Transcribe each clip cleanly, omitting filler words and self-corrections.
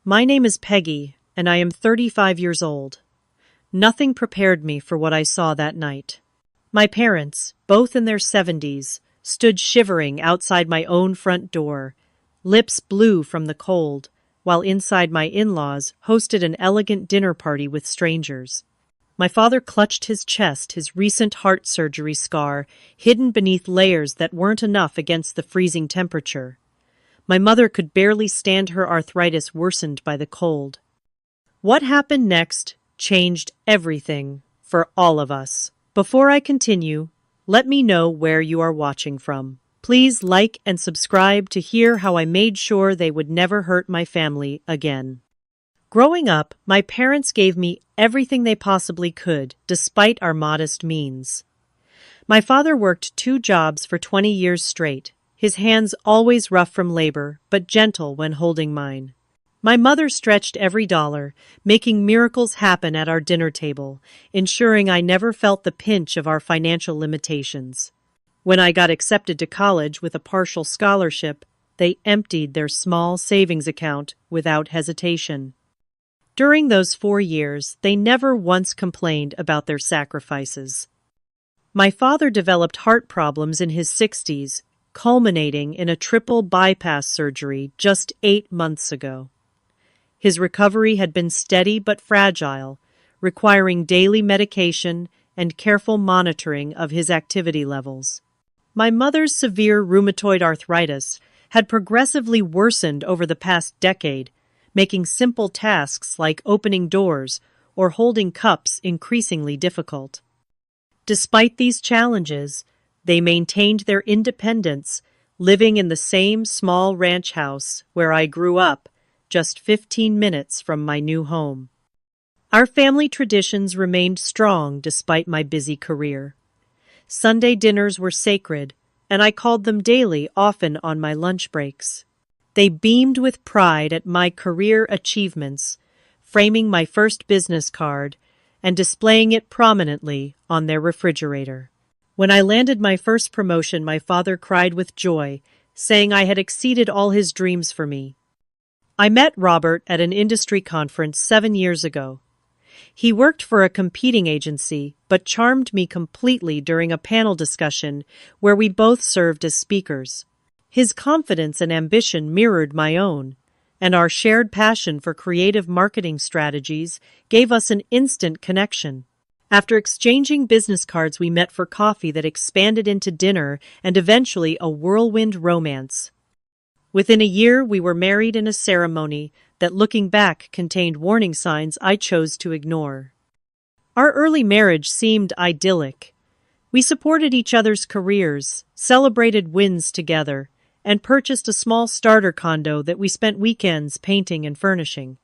My name is Peggy, and I am 35 years old. Nothing prepared me for what I saw that night. My parents, both in their 70s, stood shivering outside my own front door, lips blue from the cold, while inside my in-laws hosted an elegant dinner party with strangers. My father clutched his chest, his recent heart surgery scar hidden beneath layers that weren't enough against the freezing temperature. My mother could barely stand her arthritis worsened by the cold. What happened next changed everything for all of us. Before I continue, let me know where you are watching from. Please like and subscribe to hear how I made sure they would never hurt my family again. Growing up, my parents gave me everything they possibly could, despite our modest means. My father worked 2 jobs for 20 years straight, his hands always rough from labor, but gentle when holding mine. My mother stretched every dollar, making miracles happen at our dinner table, ensuring I never felt the pinch of our financial limitations. When I got accepted to college with a partial scholarship, they emptied their small savings account without hesitation. During those 4 years, they never once complained about their sacrifices. My father developed heart problems in his 60s, culminating in a triple bypass surgery just 8 months ago. His recovery had been steady but fragile, requiring daily medication and careful monitoring of his activity levels. My mother's severe rheumatoid arthritis had progressively worsened over the past decade, making simple tasks like opening doors or holding cups increasingly difficult. Despite these challenges, they maintained their independence, living in the same small ranch house where I grew up, just 15 minutes from my new home. Our family traditions remained strong despite my busy career. Sunday dinners were sacred, and I called them daily, often on my lunch breaks. They beamed with pride at my career achievements, framing my first business card and displaying it prominently on their refrigerator. When I landed my first promotion, my father cried with joy, saying I had exceeded all his dreams for me. I met Robert at an industry conference 7 years ago. He worked for a competing agency, but charmed me completely during a panel discussion where we both served as speakers. His confidence and ambition mirrored my own, and our shared passion for creative marketing strategies gave us an instant connection. After exchanging business cards, we met for coffee that expanded into dinner and eventually a whirlwind romance. Within a year, we were married in a ceremony that, looking back, contained warning signs I chose to ignore. Our early marriage seemed idyllic. We supported each other's careers, celebrated wins together, and purchased a small starter condo that we spent weekends painting and furnishing.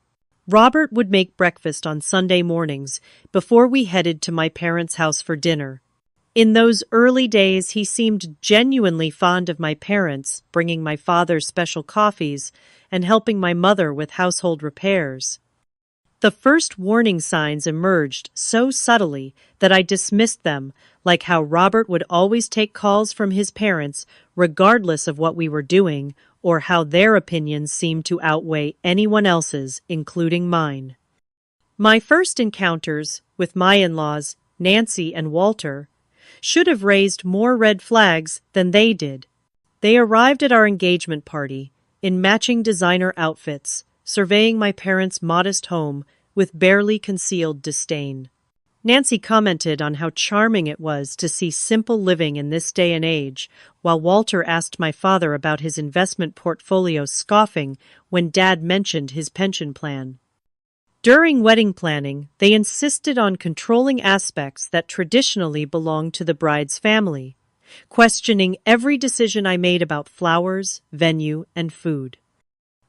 Robert would make breakfast on Sunday mornings before we headed to my parents' house for dinner. In those early days, he seemed genuinely fond of my parents, bringing my father special coffees and helping my mother with household repairs. The first warning signs emerged so subtly that I dismissed them, like how Robert would always take calls from his parents regardless of what we were doing, or how their opinions seemed to outweigh anyone else's, including mine. My first encounters with my in-laws, Nancy and Walter, should have raised more red flags than they did. They arrived at our engagement party in matching designer outfits, surveying my parents' modest home with barely concealed disdain. Nancy commented on how charming it was to see simple living in this day and age, while Walter asked my father about his investment portfolio, scoffing when Dad mentioned his pension plan. During wedding planning, they insisted on controlling aspects that traditionally belonged to the bride's family, questioning every decision I made about flowers, venue, and food.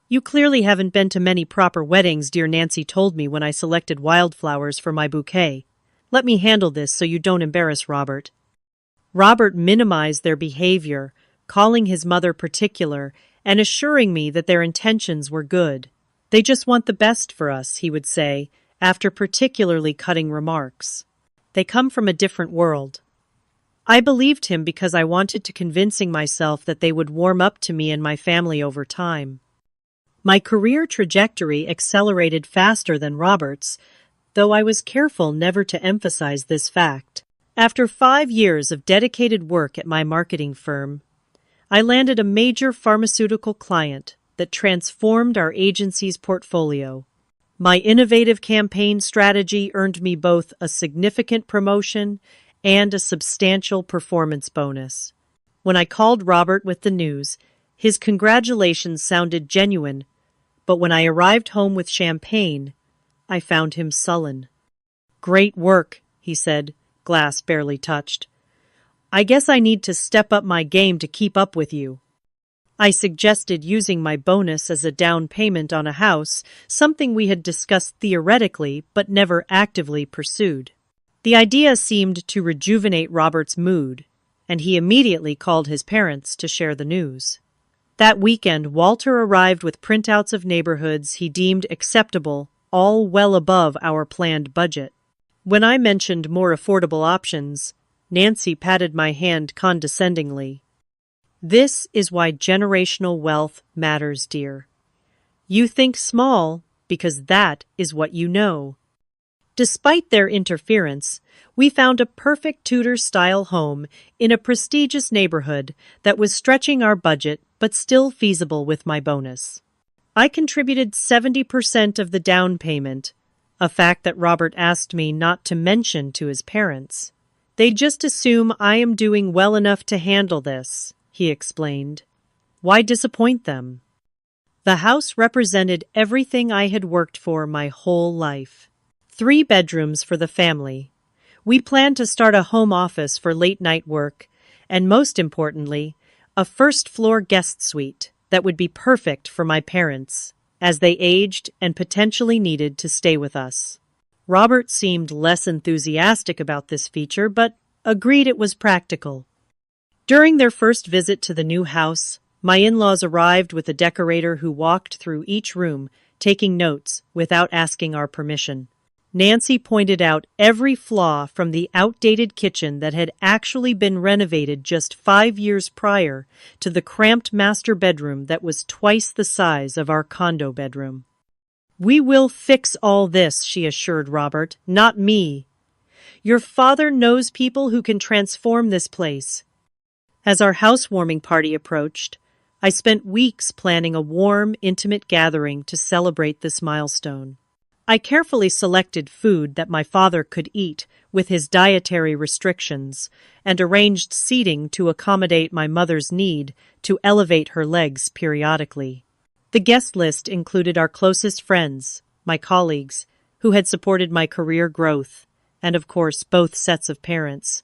"You clearly haven't been to many proper weddings," dear Nancy told me when I selected wildflowers for my bouquet. "Let me handle this so you don't embarrass Robert." Robert minimized their behavior, calling his mother particular and assuring me that their intentions were good. "They just want the best for us," he would say, after particularly cutting remarks. "They come from a different world." I believed him because I wanted to convincing myself that they would warm up to me and my family over time. My career trajectory accelerated faster than Robert's, though I was careful never to emphasize this fact. After 5 years of dedicated work at my marketing firm, I landed a major pharmaceutical client that transformed our agency's portfolio. My innovative campaign strategy earned me both a significant promotion and a substantial performance bonus. When I called Robert with the news, his congratulations sounded genuine, but when I arrived home with champagne, I found him sullen. "Great work," he said, glass barely touched. "I guess I need to step up my game to keep up with you." I suggested using my bonus as a down payment on a house, something we had discussed theoretically but never actively pursued. The idea seemed to rejuvenate Robert's mood, and he immediately called his parents to share the news. That weekend, Walter arrived with printouts of neighborhoods he deemed acceptable, all well above our planned budget. When I mentioned more affordable options, Nancy patted my hand condescendingly. "This is why generational wealth matters, dear. You think small because that is what you know." Despite their interference, we found a perfect Tudor-style home in a prestigious neighborhood that was stretching our budget but still feasible with my bonus. I contributed 70% of the down payment, a fact that Robert asked me not to mention to his parents. "They just assume I am doing well enough to handle this," he explained. "Why disappoint them?" The house represented everything I had worked for my whole life. 3 bedrooms for the family. We planned to start a home office for late-night work, and most importantly, a first-floor guest suite that would be perfect for my parents, as they aged and potentially needed to stay with us. Robert seemed less enthusiastic about this feature, but agreed it was practical. During their first visit to the new house, my in-laws arrived with a decorator who walked through each room, taking notes without asking our permission. Nancy pointed out every flaw, from the outdated kitchen that had actually been renovated just 5 years prior to the cramped master bedroom that was twice the size of our condo bedroom. "We will fix all this," she assured Robert, "not me. Your father knows people who can transform this place." As our housewarming party approached, I spent weeks planning a warm, intimate gathering to celebrate this milestone. I carefully selected food that my father could eat with his dietary restrictions and arranged seating to accommodate my mother's need to elevate her legs periodically. The guest list included our closest friends, my colleagues, who had supported my career growth, and of course both sets of parents.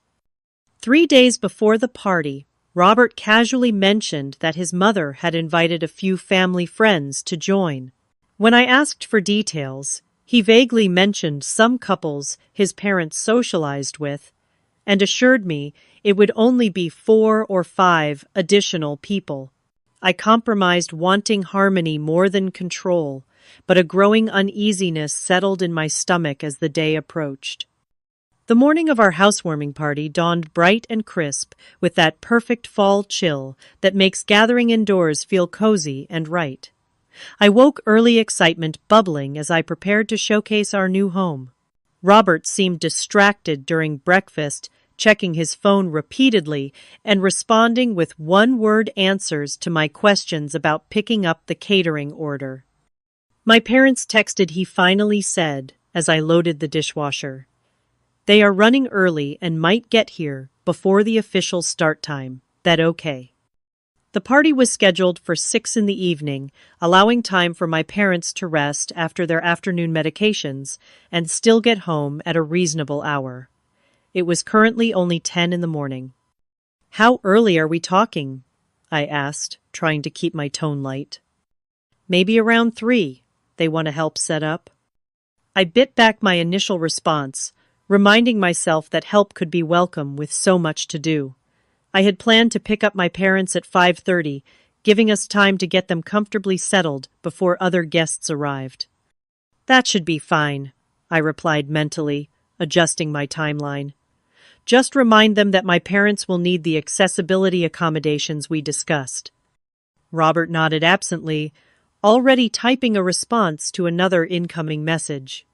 3 days before the party, Robert casually mentioned that his mother had invited a few family friends to join. When I asked for details, he vaguely mentioned some couples his parents socialized with and assured me it would only be 4 or 5 additional people. I compromised, wanting harmony more than control, but a growing uneasiness settled in my stomach as the day approached. The morning of our housewarming party dawned bright and crisp, with that perfect fall chill that makes gathering indoors feel cozy and right. I woke early, excitement bubbling as I prepared to showcase our new home. Robert seemed distracted during breakfast, checking his phone repeatedly and responding with one-word answers to my questions about picking up the catering order. My parents texted, he finally said, as I loaded the dishwasher. "They are running early and might get here before the official start time. That okay?" The party was scheduled for 6 in the evening, allowing time for my parents to rest after their afternoon medications and still get home at a reasonable hour. It was currently only 10 in the morning. "How early are we talking?" I asked, trying to keep my tone light. "Maybe around 3. They want to help set up." I bit back my initial response, reminding myself that help could be welcome with so much to do. I had planned to pick up my parents at 5:30, giving us time to get them comfortably settled before other guests arrived. "That should be fine," I replied mentally, adjusting my timeline. "Just remind them that my parents will need the accessibility accommodations we discussed." Robert nodded absently, already typing a response to another incoming message.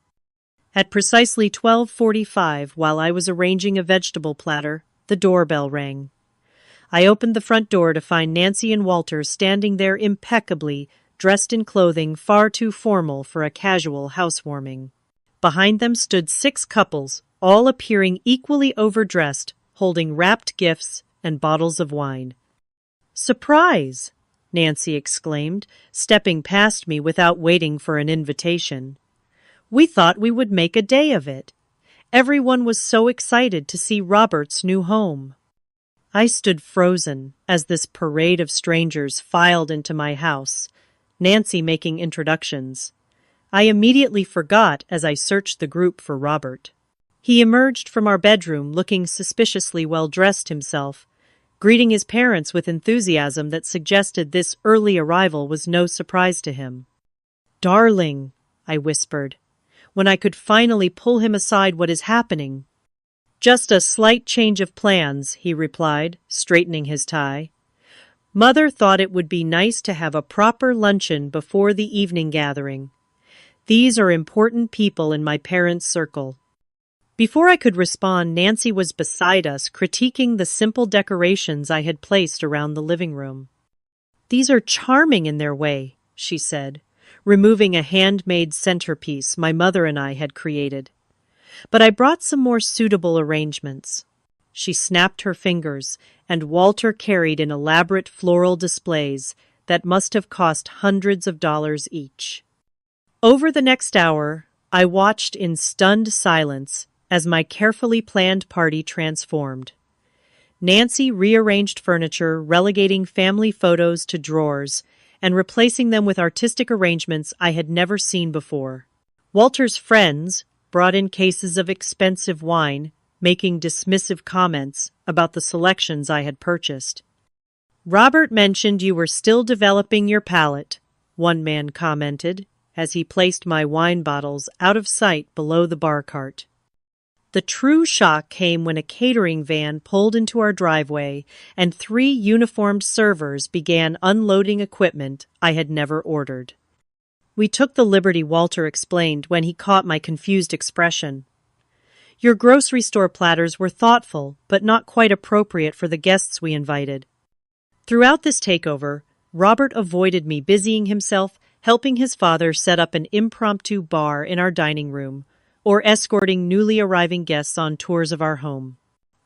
At precisely 12:45, while I was arranging a vegetable platter, the doorbell rang. I opened the front door to find Nancy and Walter standing there impeccably, dressed in clothing far too formal for a casual housewarming. Behind them stood 6 couples, all appearing equally overdressed, holding wrapped gifts and bottles of wine. "Surprise!" Nancy exclaimed, stepping past me without waiting for an invitation. "We thought we would make a day of it. Everyone was so excited to see Robert's new home." I stood frozen as this parade of strangers filed into my house, Nancy making introductions. I immediately forgot as I searched the group for Robert. He emerged from our bedroom looking suspiciously well-dressed himself, greeting his parents with enthusiasm that suggested this early arrival was no surprise to him. "Darling," I whispered, when I could finally pull him aside. "What is happening?" "Just a slight change of plans," he replied, straightening his tie. "Mother thought it would be nice to have a proper luncheon before the evening gathering. These are important people in my parents' circle." Before I could respond, Nancy was beside us, critiquing the simple decorations I had placed around the living room. "These are charming in their way," she said, removing a handmade centerpiece my mother and I had created. "But I brought some more suitable arrangements." She snapped her fingers, and Walter carried in elaborate floral displays that must have cost hundreds of dollars each. Over the next hour, I watched in stunned silence as my carefully planned party transformed. Nancy rearranged furniture, relegating family photos to drawers, and replacing them with artistic arrangements I had never seen before. Walter's friends brought in cases of expensive wine, making dismissive comments about the selections I had purchased. "Robert mentioned you were still developing your palate," one man commented, as he placed my wine bottles out of sight below the bar cart. The true shock came when a catering van pulled into our driveway and 3 uniformed servers began unloading equipment I had never ordered. "We took the liberty," Walter explained when he caught my confused expression. "Your grocery store platters were thoughtful, but not quite appropriate for the guests we invited." Throughout this takeover, Robert avoided me, busying himself helping his father set up an impromptu bar in our dining room, or escorting newly arriving guests on tours of our home.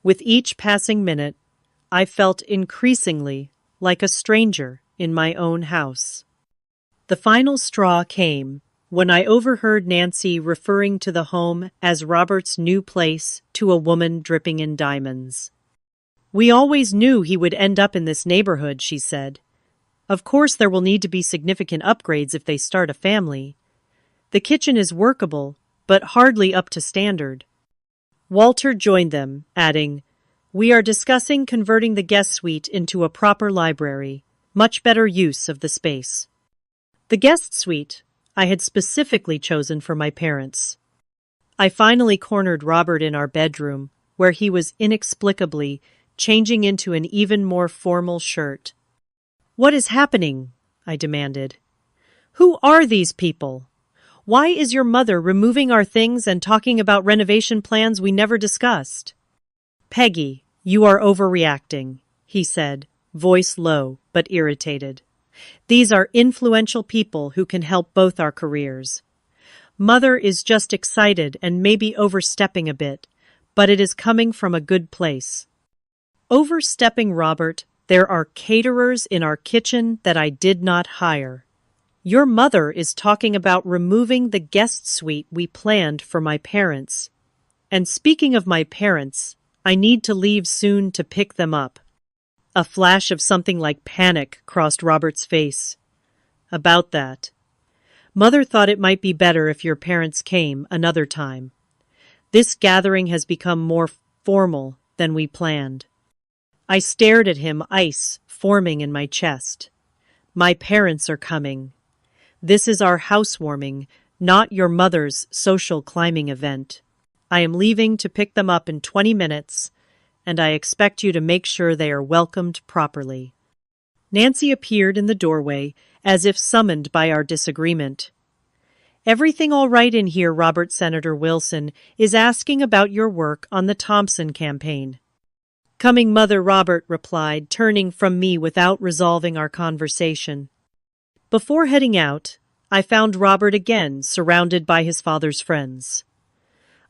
With each passing minute, I felt increasingly like a stranger in my own house. The final straw came when I overheard Nancy referring to the home as Robert's new place to a woman dripping in diamonds. "We always knew he would end up in this neighborhood," she said. "Of course there will need to be significant upgrades if they start a family. The kitchen is workable, but hardly up to standard." Walter joined them, adding, "We are discussing converting the guest suite into a proper library, much better use of the space." The guest suite I had specifically chosen for my parents. I finally cornered Robert in our bedroom, where he was inexplicably changing into an even more formal shirt. "What is happening?" I demanded. "Who are these people? Why is your mother removing our things and talking about renovation plans we never discussed?" "Peggy, you are overreacting," he said, voice low but irritated. "These are influential people who can help both our careers. Mother is just excited and maybe overstepping a bit, but it is coming from a good place." "Overstepping, Robert? There are caterers in our kitchen that I did not hire. Your mother is talking about removing the guest suite we planned for my parents. And speaking of my parents, I need to leave soon to pick them up." A flash of something like panic crossed Robert's face. "About that. Mother thought it might be better if your parents came another time. This gathering has become more formal than we planned." I stared at him, ice forming in my chest. "My parents are coming. This is our housewarming, not your mother's social climbing event. I am leaving to pick them up in 20 minutes, and I expect you to make sure they are welcomed properly." Nancy appeared in the doorway, as if summoned by our disagreement. "Everything all right in here, Robert? Senator Wilson is asking about your work on the Thompson campaign." "Coming, Mother," Robert replied, turning from me without resolving our conversation. Before heading out, I found Robert again, surrounded by his father's friends.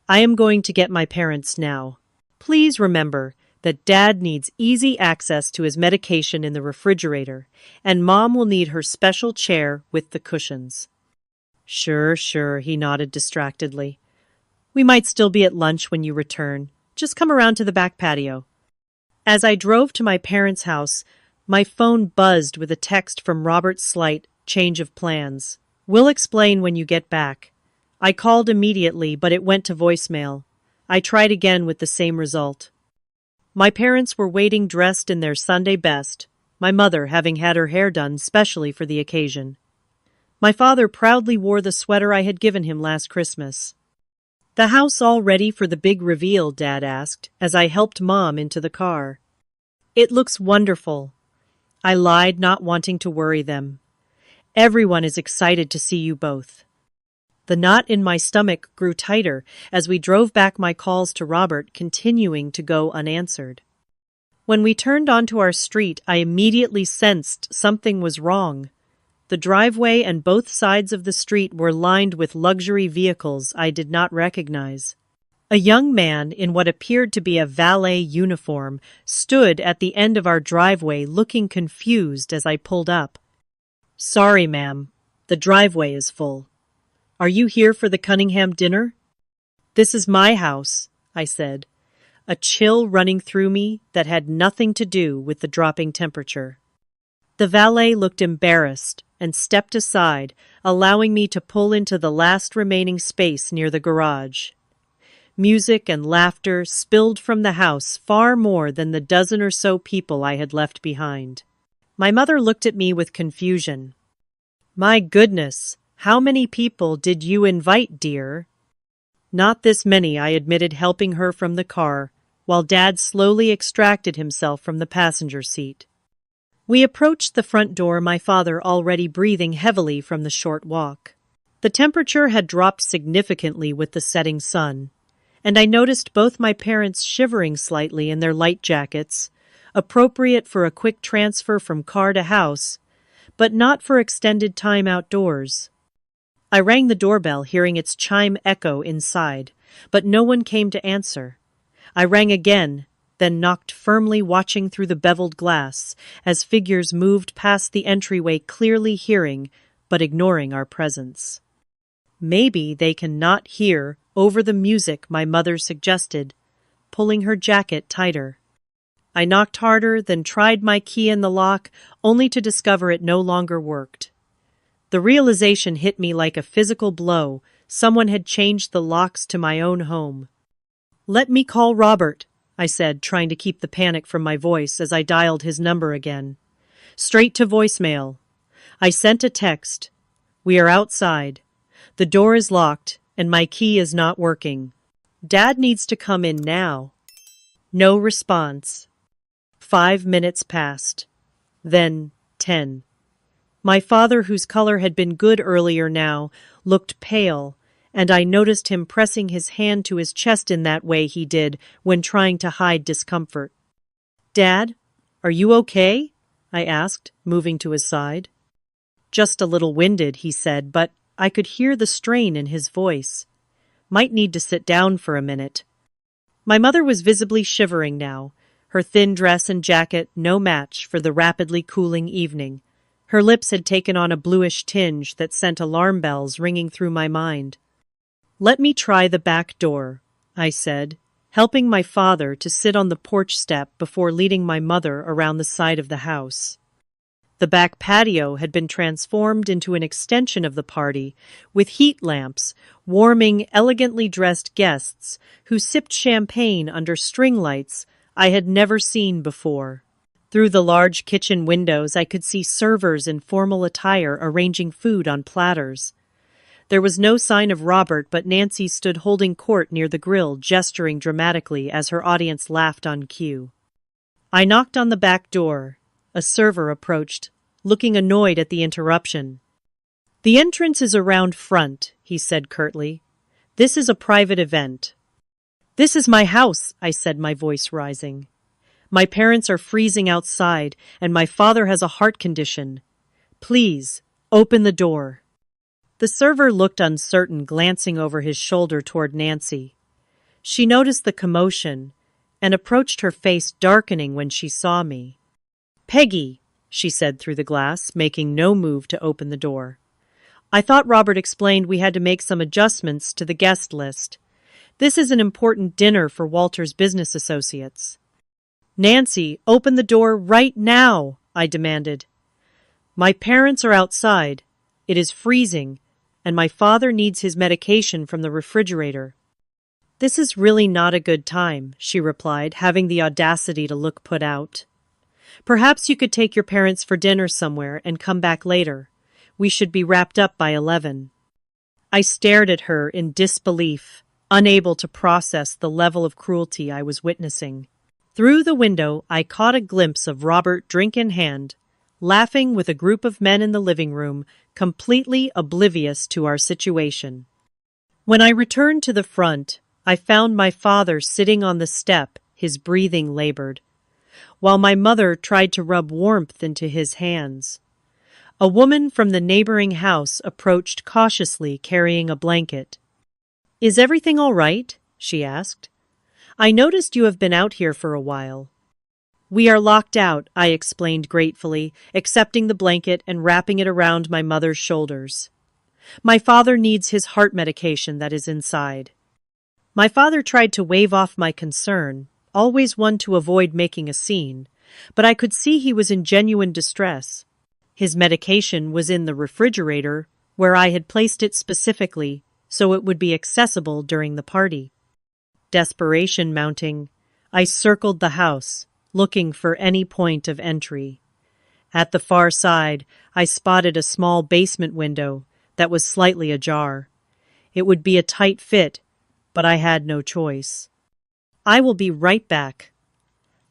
"I am going to get my parents now. Please remember that Dad needs easy access to his medication in the refrigerator, and Mom will need her special chair with the cushions." Sure, he nodded distractedly. "We might still be at lunch when you return. Just come around to the back patio." As I drove to my parents' house, my phone buzzed with a text from Robert Slight, change of plans. "We'll explain when you get back." I called immediately, but it went to voicemail. I tried again with the same result. My parents were waiting dressed in their Sunday best, my mother having had her hair done specially for the occasion. My father proudly wore the sweater I had given him last Christmas. "The house all ready for the big reveal?" Dad asked, as I helped Mom into the car. "It looks wonderful," I lied, not wanting to worry them. "Everyone is excited to see you both." The knot in my stomach grew tighter as we drove back, my calls to Robert continuing to go unanswered. When we turned onto our street, I immediately sensed something was wrong. The driveway and both sides of the street were lined with luxury vehicles I did not recognize. A young man in what appeared to be a valet uniform stood at the end of our driveway looking confused as I pulled up. "Sorry, ma'am, the driveway is full. Are you here for the Cunningham dinner?" "This is my house," I said, a chill running through me that had nothing to do with the dropping temperature. The valet looked embarrassed and stepped aside, allowing me to pull into the last remaining space near the garage. Music and laughter spilled from the house far more than the dozen or so people I had left behind. My mother looked at me with confusion. "My goodness, how many people did you invite, dear?" "Not this many," I admitted, helping her from the car, while Dad slowly extracted himself from the passenger seat. We approached the front door, my father already breathing heavily from the short walk. The temperature had dropped significantly with the setting sun, and I noticed both my parents shivering slightly in their light jackets, appropriate for a quick transfer from car to house, but not for extended time outdoors. I rang the doorbell, hearing its chime echo inside, but no one came to answer. I rang again, then knocked firmly, watching through the beveled glass as figures moved past the entryway, clearly hearing but ignoring our presence. "Maybe they can not hear over the music," my mother suggested, pulling her jacket tighter. I knocked harder, then tried my key in the lock, only to discover it no longer worked. The realization hit me like a physical blow. Someone had changed the locks to my own home. "Let me call Robert," I said, trying to keep the panic from my voice as I dialed his number again. Straight to voicemail. I sent a text. "We are outside. The door is locked, and my key is not working. Dad needs to come in now." No response. 5 minutes passed. Then 10. My father, whose color had been good earlier, now looked pale, and I noticed him pressing his hand to his chest in that way he did when trying to hide discomfort. "Dad, are you okay?" I asked, moving to his side. "Just a little winded," he said, but I could hear the strain in his voice. "Might need to sit down for a minute." My mother was visibly shivering now, her thin dress and jacket no match for the rapidly cooling evening. Her lips had taken on a bluish tinge that sent alarm bells ringing through my mind. "Let me try the back door," I said, helping my father to sit on the porch step before leading my mother around the side of the house. The back patio had been transformed into an extension of the party, with heat lamps warming elegantly dressed guests who sipped champagne under string lights I had never seen before. Through the large kitchen windows, I could see servers in formal attire arranging food on platters. There was no sign of Robert, but Nancy stood holding court near the grill, gesturing dramatically as her audience laughed on cue. I knocked on the back door. A server approached, looking annoyed at the interruption. "The entrance is around front," he said curtly. "This is a private event." "This is my house," I said, my voice rising. "My parents are freezing outside, and my father has a heart condition. Please, open the door." The server looked uncertain, glancing over his shoulder toward Nancy. She noticed the commotion and approached, her face darkening when she saw me. "Peggy," she said through the glass, making no move to open the door. "I thought Robert explained we had to make some adjustments to the guest list. This is an important dinner for Walter's business associates." "Nancy, open the door right now," I demanded. "My parents are outside. It is freezing, and my father needs his medication from the refrigerator." "This is really not a good time," she replied, having the audacity to look put out. "Perhaps you could take your parents for dinner somewhere and come back later. We should be wrapped up by 11. I stared at her in disbelief, unable to process the level of cruelty I was witnessing. Through the window, I caught a glimpse of Robert, drink in hand, laughing with a group of men in the living room, completely oblivious to our situation. When I returned to the front, I found my father sitting on the step, his breathing labored, while my mother tried to rub warmth into his hands. A woman from the neighboring house approached cautiously, carrying a blanket. "Is everything all right?" she asked. "I noticed you have been out here for a while." "We are locked out," I explained gratefully, accepting the blanket and wrapping it around my mother's shoulders. "My father needs his heart medication that is inside." My father tried to wave off my concern, always one to avoid making a scene, but I could see he was in genuine distress. His medication was in the refrigerator, where I had placed it specifically so it would be accessible during the party. Desperation mounting, I circled the house, looking for any point of entry. At the far side, I spotted a small basement window that was slightly ajar. It would be a tight fit, but I had no choice. "I will be right back."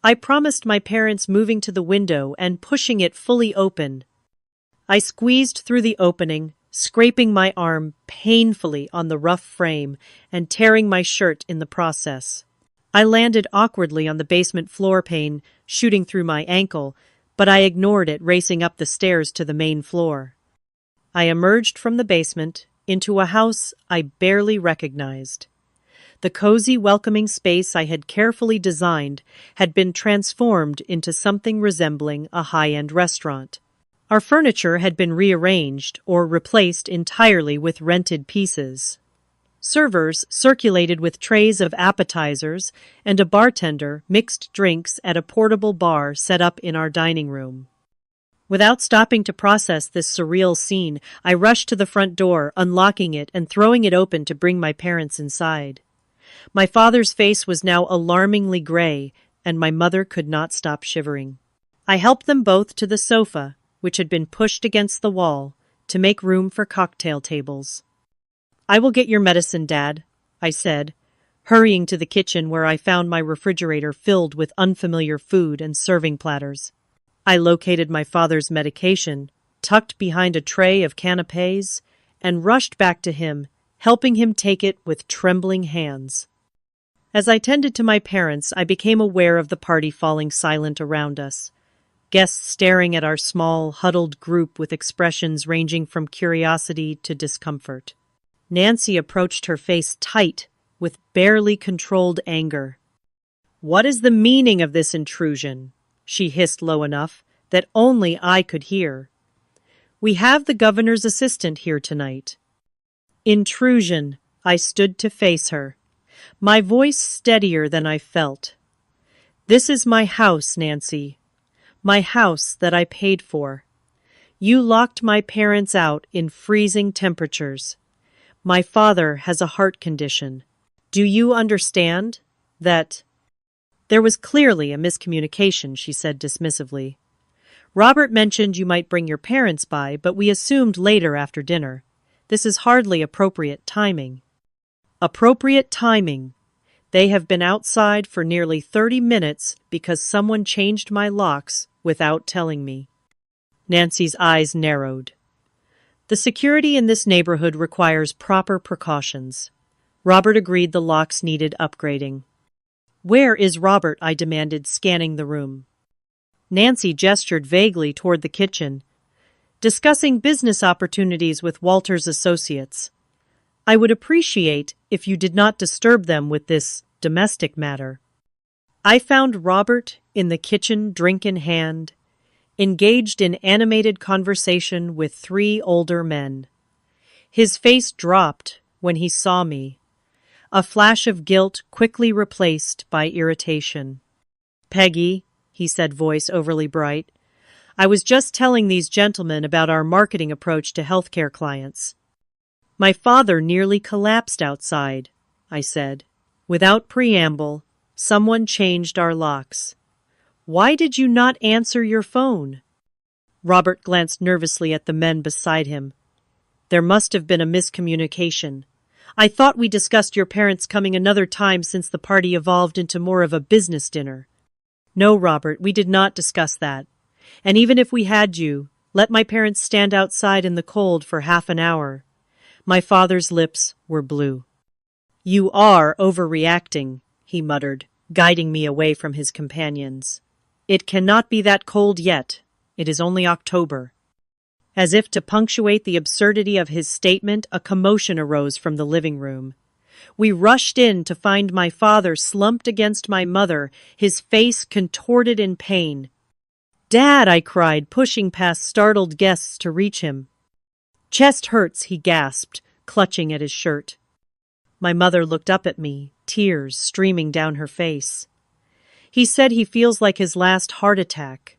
I promised my parents, moving to the window and pushing it fully open. I squeezed through the opening, scraping my arm painfully on the rough frame and tearing my shirt in the process. I landed awkwardly on the basement floor pane, shooting through my ankle, but I ignored it, racing up the stairs to the main floor. I emerged from the basement into a house I barely recognized. The cozy, welcoming space I had carefully designed had been transformed into something resembling a high-end restaurant. Our furniture had been rearranged or replaced entirely with rented pieces. Servers circulated with trays of appetizers, and a bartender mixed drinks at a portable bar set up in our dining room. Without stopping to process this surreal scene, I rushed to the front door, unlocking it and throwing it open to bring my parents inside. My father's face was now alarmingly gray, and my mother could not stop shivering. I helped them both to the sofa, which had been pushed against the wall, to make room for cocktail tables. "I will get your medicine, Dad," I said, hurrying to the kitchen where I found my refrigerator filled with unfamiliar food and serving platters. I located my father's medication, tucked behind a tray of canapés, and rushed back to him, helping him take it with trembling hands. As I tended to my parents, I became aware of the party falling silent around us, guests staring at our small, huddled group with expressions ranging from curiosity to discomfort. Nancy approached, her face tight with barely controlled anger. "What is the meaning of this intrusion?" she hissed low enough that only I could hear. "We have the governor's assistant here tonight." Intrusion. I stood to face her, my voice steadier than I felt. "This is my house, Nancy. My house that I paid for. You locked my parents out in freezing temperatures. My father has a heart condition. Do you understand that?" "There was clearly a miscommunication," she said dismissively. "Robert mentioned you might bring your parents by, but we assumed later after dinner. This is hardly appropriate timing." "Appropriate timing. They have been outside for nearly 30 minutes because someone changed my locks without telling me. Nancy's eyes narrowed. The security in this neighborhood requires proper precautions. Robert agreed the locks needed upgrading. Where is Robert? I demanded, scanning the room. Nancy gestured vaguely toward the kitchen, discussing business opportunities with Walter's associates. I would appreciate if you did not disturb them with this domestic matter. I found Robert in the kitchen, drink in hand, engaged in animated conversation with 3 older men. His face dropped when he saw me, a flash of guilt quickly replaced by irritation. "Peggy," he said, voice overly bright, "I was just telling these gentlemen about our marketing approach to healthcare clients." "My father nearly collapsed outside," I said. Without preamble, someone changed our locks. "Why did you not answer your phone?" Robert glanced nervously at the men beside him. "There must have been a miscommunication. I thought we discussed your parents coming another time since the party evolved into more of a business dinner." "No, Robert, we did not discuss that. And even if we had you, let my parents stand outside in the cold for half an hour." My father's lips were blue. "You are overreacting," he muttered, guiding me away from his companions. "It cannot be that cold yet. It is only October." As if to punctuate the absurdity of his statement, a commotion arose from the living room. We rushed in to find my father slumped against my mother, his face contorted in pain. "Dad!" I cried, pushing past startled guests to reach him. "Chest hurts," he gasped, clutching at his shirt. My mother looked up at me, tears streaming down her face. "He said he feels like his last heart attack."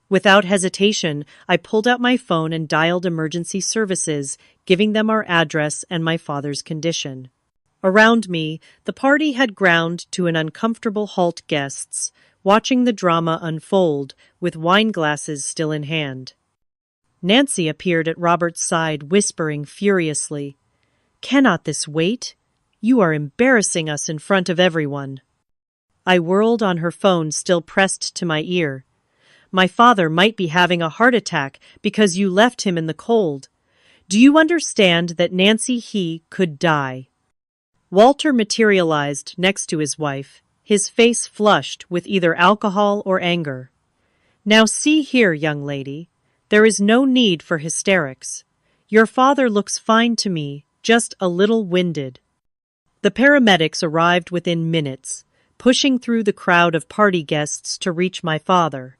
Without hesitation, I pulled out my phone and dialed emergency services, giving them our address and my father's condition. Around me, the party had ground to an uncomfortable halt, guests watching the drama unfold with wine glasses still in hand. Nancy appeared at Robert's side, whispering furiously, "Cannot this wait? You are embarrassing us in front of everyone." I whirled on her phone, still pressed to my ear. "My father might be having a heart attack because you left him in the cold. Do you understand that he could die?" Walter materialized next to his wife, his face flushed with either alcohol or anger. "Now see here, young lady. There is no need for hysterics. Your father looks fine to me, just a little winded." The paramedics arrived within minutes, pushing through the crowd of party guests to reach my father.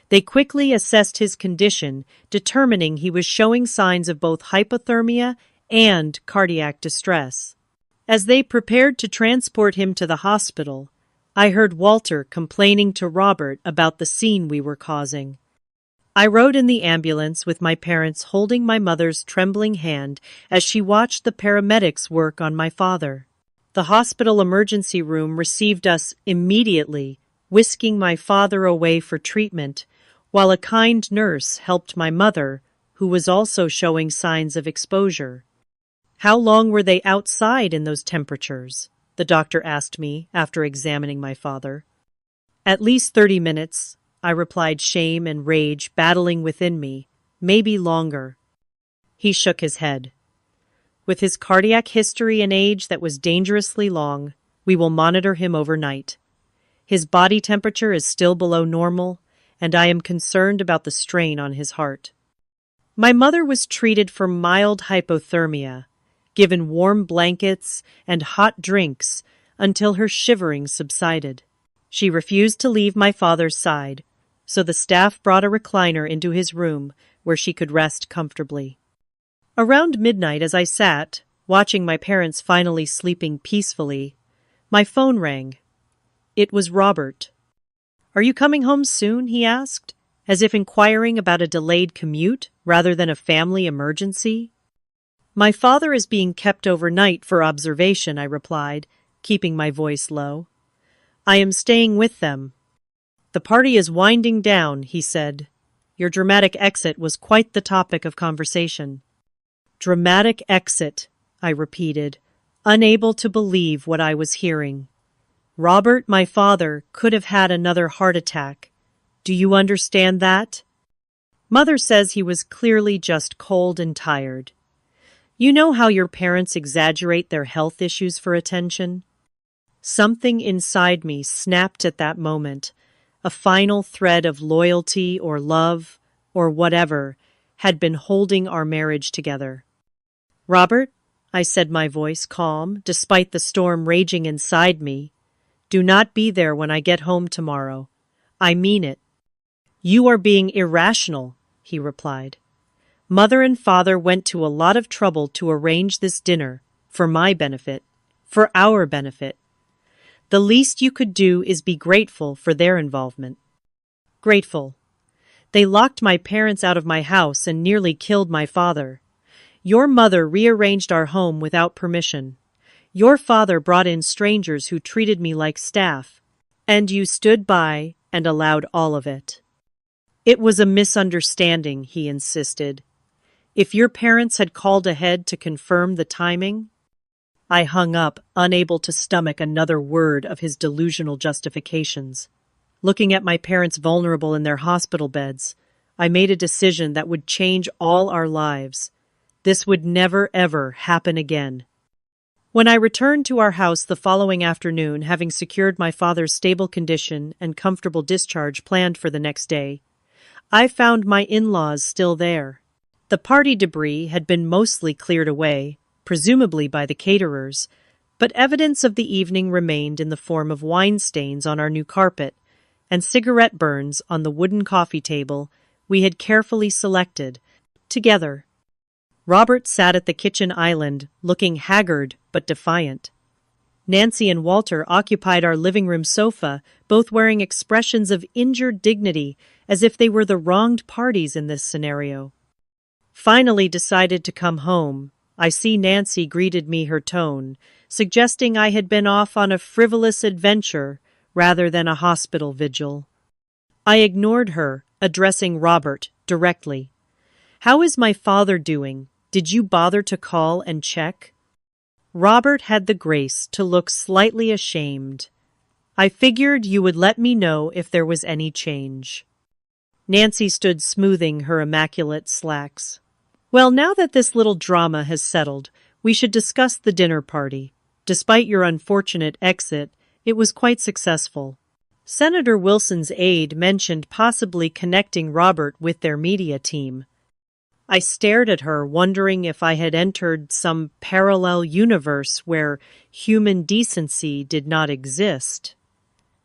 They quickly assessed his condition, determining he was showing signs of both hypothermia and cardiac distress. As they prepared to transport him to the hospital, I heard Walter complaining to Robert about the scene we were causing. I rode in the ambulance with my parents holding my mother's trembling hand as she watched the paramedics work on my father. The hospital emergency room received us immediately, whisking my father away for treatment, while a kind nurse helped my mother, who was also showing signs of exposure. "How long were they outside in those temperatures?" the doctor asked me after examining my father. "At least 30 minutes, I replied, shame and rage battling within me, maybe longer. He shook his head. "With his cardiac history and age that was dangerously long, we will monitor him overnight. His body temperature is still below normal, and I am concerned about the strain on his heart." My mother was treated for mild hypothermia, given warm blankets and hot drinks until her shivering subsided. She refused to leave my father's side, so the staff brought a recliner into his room where she could rest comfortably. Around midnight, as I sat, watching my parents finally sleeping peacefully, my phone rang. It was Robert. "Are you coming home soon?" he asked, as if inquiring about a delayed commute rather than a family emergency. "My father is being kept overnight for observation," I replied, keeping my voice low. "I am staying with them." "The party is winding down," he said. "Your dramatic exit was quite the topic of conversation." "Dramatic exit," I repeated, unable to believe what I was hearing. Robert, my father, could have had another heart attack, Do you understand that? Mother says he was clearly just cold and tired. You know how your parents exaggerate their health issues for attention? Something inside me snapped at that moment. A final thread of loyalty or love, or whatever, had been holding our marriage together. Robert, I said, my voice calm, despite the storm raging inside me, do not be there when I get home tomorrow. I mean it. You are being irrational, he replied. Mother and father went to a lot of trouble to arrange this dinner, for my benefit, for our benefit. The least you could do is be grateful for their involvement. Grateful. They locked my parents out of my house and nearly killed my father. Your mother rearranged our home without permission. Your father brought in strangers who treated me like staff. And you stood by and allowed all of it. It was a misunderstanding, he insisted. If your parents had called ahead to confirm the timing... I hung up, unable to stomach another word of his delusional justifications. Looking at my parents vulnerable in their hospital beds, I made a decision that would change all our lives. This would never, ever happen again. When I returned to our house the following afternoon, having secured my father's stable condition and comfortable discharge planned for the next day, I found my in-laws still there. The party debris had been mostly cleared away, presumably by the caterers, but evidence of the evening remained in the form of wine stains on our new carpet and cigarette burns on the wooden coffee table we had carefully selected, together. Robert sat at the kitchen island, looking haggard but defiant. Nancy and Walter occupied our living room sofa, both wearing expressions of injured dignity, as if they were the wronged parties in this scenario. Finally decided to come home, I see Nancy greeted me her tone, suggesting I had been off on a frivolous adventure rather than a hospital vigil. I ignored her, addressing Robert directly. How is my father doing? Did you bother to call and check? Robert had the grace to look slightly ashamed. I figured you would let me know if there was any change. Nancy stood smoothing her immaculate slacks. Well, now that this little drama has settled, we should discuss the dinner party. Despite your unfortunate exit, it was quite successful. Senator Wilson's aide mentioned possibly connecting Robert with their media team. I stared at her, wondering if I had entered some parallel universe where human decency did not exist.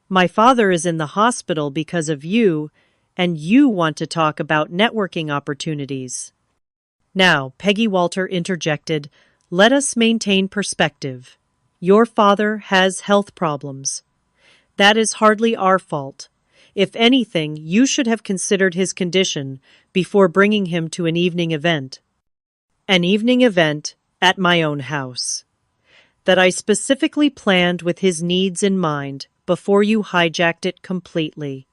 My father is in the hospital because of you, and you want to talk about networking opportunities. Now, Peggy Walter interjected, let us maintain perspective. Your father has health problems. That is hardly our fault. If anything, you should have considered his condition before bringing him to an evening event. An evening event at my own house. That I specifically planned with his needs in mind before you hijacked it completely.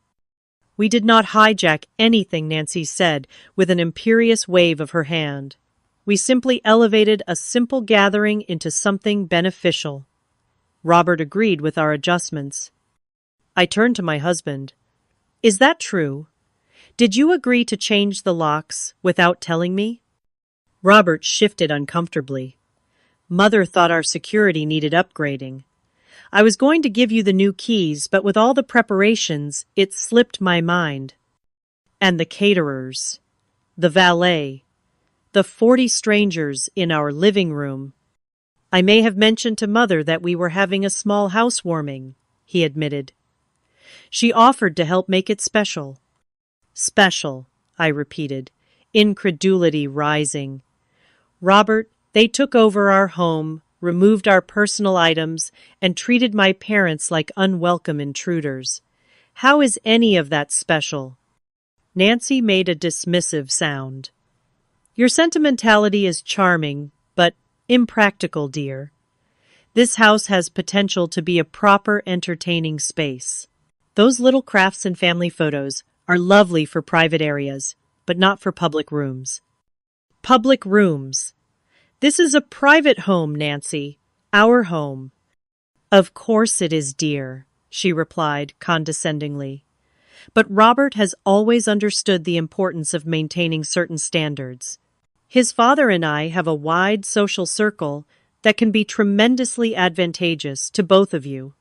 We did not hijack anything, Nancy said, with an imperious wave of her hand. We simply elevated a simple gathering into something beneficial. Robert agreed with our adjustments. I turned to my husband. Is that true? Did you agree to change the locks without telling me? Robert shifted uncomfortably. Mother thought our security needed upgrading. I was going to give you the new keys, but with all the preparations, it slipped my mind. And the caterers, the valet, the 40 strangers in our living room. I may have mentioned to Mother that we were having a small housewarming, he admitted. She offered to help make it special. Special, I repeated, incredulity rising. Robert, they took over our home, removed our personal items, and treated my parents like unwelcome intruders. How is any of that special? Nancy made a dismissive sound. Your sentimentality is charming, but impractical, dear. This house has potential to be a proper entertaining space. Those little crafts and family photos are lovely for private areas, but not for public rooms. Public rooms. This is a private home, Nancy. Our home. Of course it is, dear, she replied condescendingly. But Robert has always understood the importance of maintaining certain standards. His father and I have a wide social circle that can be tremendously advantageous to both of you.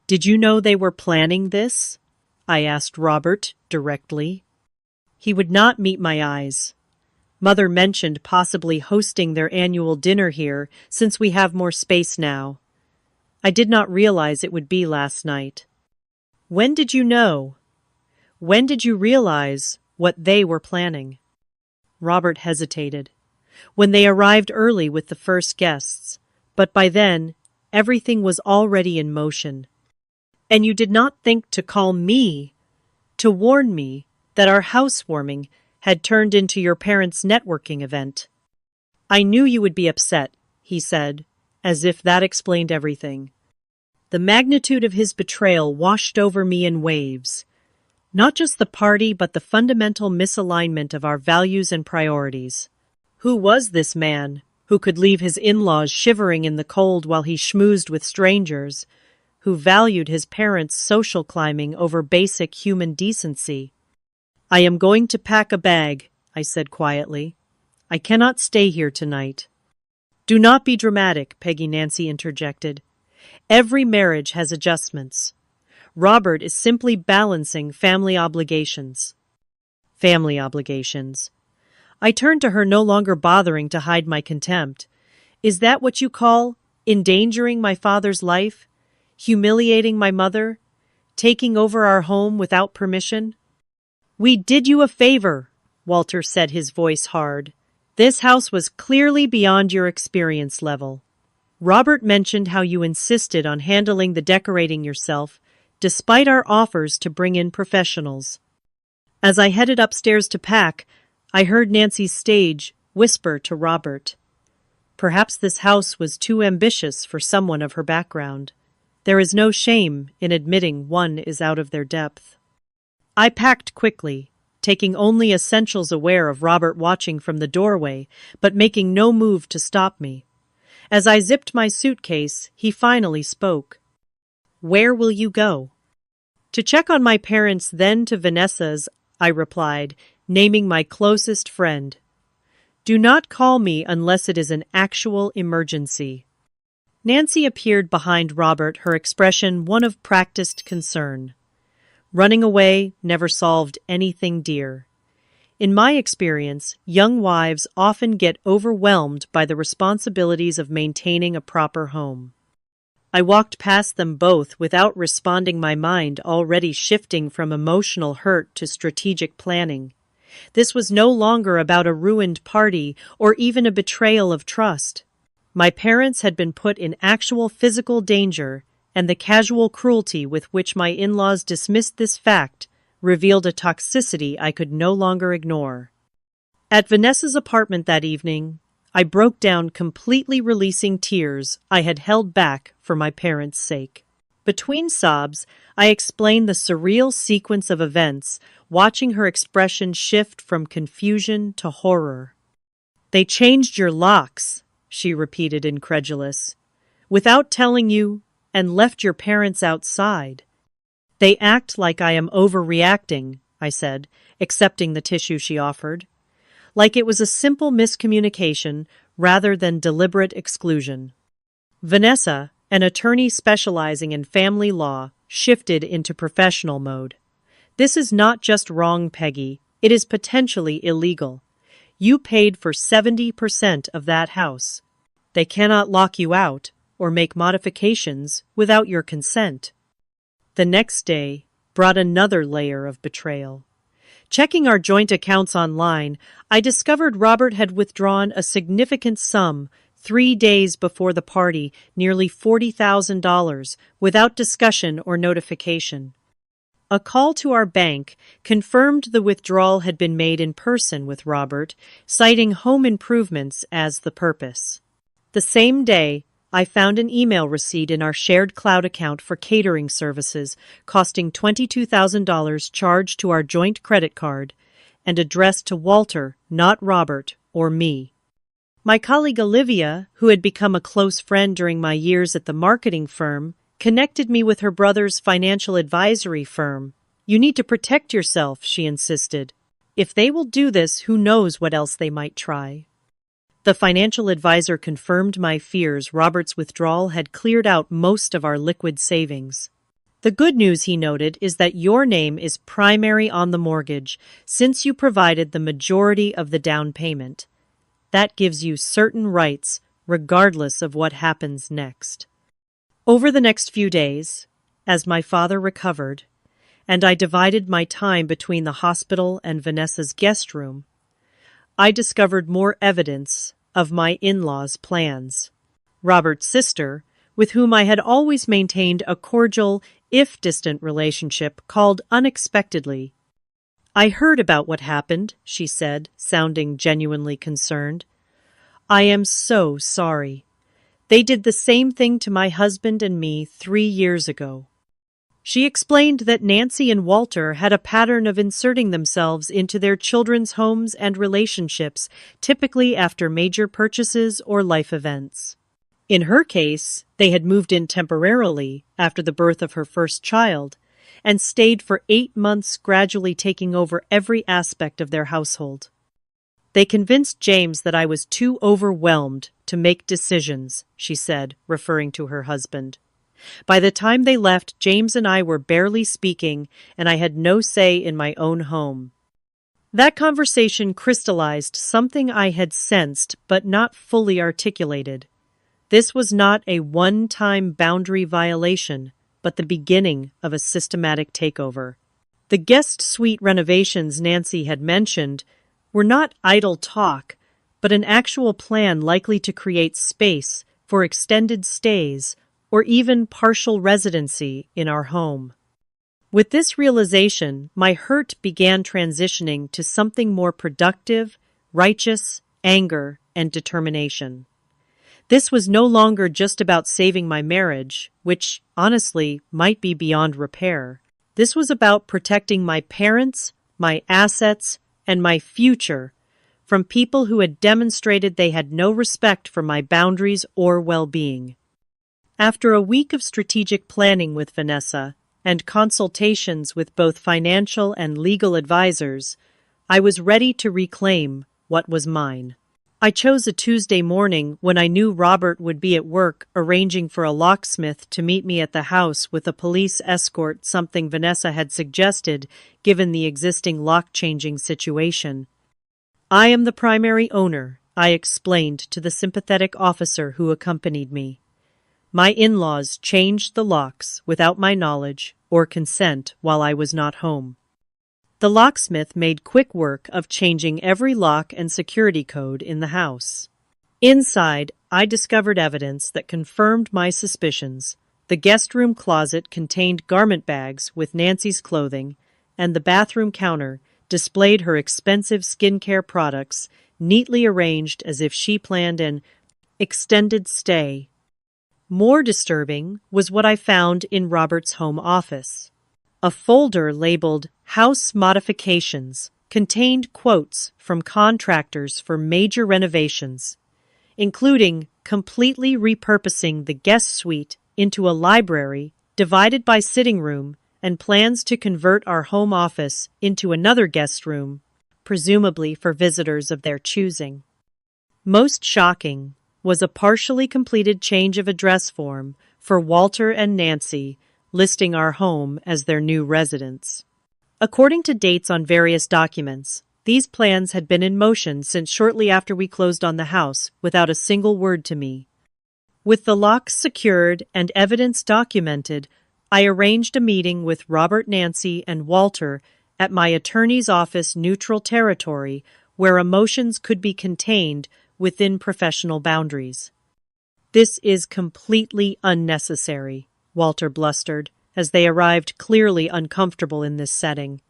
Did you know they were planning this? I asked Robert directly. He would not meet my eyes. Mother mentioned possibly hosting their annual dinner here since we have more space now. I did not realize it would be last night. When did you know? When did you realize what they were planning? Robert hesitated. When they arrived early with the first guests, but by then, everything was already in motion. And you did not think to call me, to warn me that our housewarming had turned into your parents' networking event. I knew you would be upset, he said, as if that explained everything. The magnitude of his betrayal washed over me in waves. Not just the party, but the fundamental misalignment of our values and priorities. Who was this man who could leave his in-laws shivering in the cold while he schmoozed with strangers, who valued his parents' social climbing over basic human decency? I am going to pack a bag, I said quietly. I cannot stay here tonight. Do not be dramatic, Peggy Nancy interjected. Every marriage has adjustments. Robert is simply balancing family obligations. Family obligations. I turned to her, no longer bothering to hide my contempt. Is that what you call endangering my father's life? Humiliating my mother? Taking over our home without permission? We did you a favor, Walter said, his voice hard. This house was clearly beyond your experience level. Robert mentioned how you insisted on handling the decorating yourself, despite our offers to bring in professionals. As I headed upstairs to pack, I heard Nancy's stage whisper to Robert. Perhaps this house was too ambitious for someone of her background. There is no shame in admitting one is out of their depth. I packed quickly, taking only essentials, aware of Robert watching from the doorway, but making no move to stop me. As I zipped my suitcase, he finally spoke. Where will you go? To check on my parents, then to Vanessa's, I replied, naming my closest friend. Do not call me unless it is an actual emergency. Nancy appeared behind Robert, her expression one of practiced concern. Running away never solved anything, dear. In my experience, young wives often get overwhelmed by the responsibilities of maintaining a proper home. I walked past them both without responding, my mind already shifting from emotional hurt to strategic planning. This was no longer about a ruined party or even a betrayal of trust. My parents had been put in actual physical danger, and the casual cruelty with which my in-laws dismissed this fact revealed a toxicity I could no longer ignore. At Vanessa's apartment that evening, I broke down, completely releasing tears I had held back for my parents' sake. Between sobs, I explained the surreal sequence of events, watching her expression shift from confusion to horror. They changed your locks, she repeated, incredulous, without telling you, and left your parents outside. They act like I am overreacting, I said, accepting the tissue she offered. Like it was a simple miscommunication rather than deliberate exclusion. Vanessa, an attorney specializing in family law, shifted into professional mode. This is not just wrong, Peggy. It is potentially illegal. You paid for 70% of that house. They cannot lock you out or make modifications without your consent. The next day brought another layer of betrayal. Checking our joint accounts online, I discovered Robert had withdrawn a significant sum 3 days before the party, nearly $40,000, without discussion or notification. A call to our bank confirmed the withdrawal had been made in person with Robert, citing home improvements as the purpose. The same day, I found an email receipt in our shared cloud account for catering services, costing $22,000 charged to our joint credit card and addressed to Walter, not Robert or me. My colleague Olivia, who had become a close friend during my years at the marketing firm, connected me with her brother's financial advisory firm, You need to protect yourself, she insisted. If they will do this, who knows what else they might try. The financial advisor confirmed my fears. Robert's withdrawal had cleared out most of our liquid savings. The good news, he noted, is that your name is primary on the mortgage, since you provided the majority of the down payment. That gives you certain rights, regardless of what happens next. Over the next few days, as my father recovered, and I divided my time between the hospital and Vanessa's guest room, I discovered more evidence of my in-laws' plans. Robert's sister, with whom I had always maintained a cordial, if distant relationship, called unexpectedly. I heard about what happened, she said, sounding genuinely concerned. I am so sorry. They did the same thing to my husband and me 3 years ago. She explained that Nancy and Walter had a pattern of inserting themselves into their children's homes and relationships, typically after major purchases or life events. In her case, they had moved in temporarily after the birth of her first child and stayed for 8 months, gradually taking over every aspect of their household. They convinced James that I was too overwhelmed to make decisions, she said, referring to her husband. By the time they left, James and I were barely speaking, and I had no say in my own home. That conversation crystallized something I had sensed but not fully articulated. This was not a one-time boundary violation, but the beginning of a systematic takeover. The guest suite renovations Nancy had mentioned were not idle talk, but an actual plan likely to create space for extended stays or even partial residency in our home. With this realization, my hurt began transitioning to something more productive, righteous, anger, and determination. This was no longer just about saving my marriage, which, honestly, might be beyond repair. This was about protecting my parents, my assets, and my future from people who had demonstrated they had no respect for my boundaries or well-being. After a week of strategic planning with Vanessa and consultations with both financial and legal advisors, I was ready to reclaim what was mine. I chose a Tuesday morning when I knew Robert would be at work, arranging for a locksmith to meet me at the house with a police escort, something Vanessa had suggested given the existing lock-changing situation. I am the primary owner, I explained to the sympathetic officer who accompanied me. My in-laws changed the locks without my knowledge or consent while I was not home. The locksmith made quick work of changing every lock and security code in the house. Inside, I discovered evidence that confirmed my suspicions. The guest room closet contained garment bags with Nancy's clothing, and the bathroom counter displayed her expensive skincare products, neatly arranged as if she planned an extended stay. More disturbing was what I found in Robert's home office. A folder labeled House Modifications contained quotes from contractors for major renovations, including completely repurposing the guest suite into a library divided by sitting room and plans to convert our home office into another guest room, presumably for visitors of their choosing. Most shocking was a partially completed change of address form for Walter and Nancy, listing our home as their new residence. According to dates on various documents, these plans had been in motion since shortly after we closed on the house, without a single word to me. With the locks secured and evidence documented, I arranged a meeting with Robert, Nancy, and Walter at my attorney's office, neutral territory, where emotions could be contained within professional boundaries. This is completely unnecessary, Walter blustered, as they arrived, clearly uncomfortable in this setting.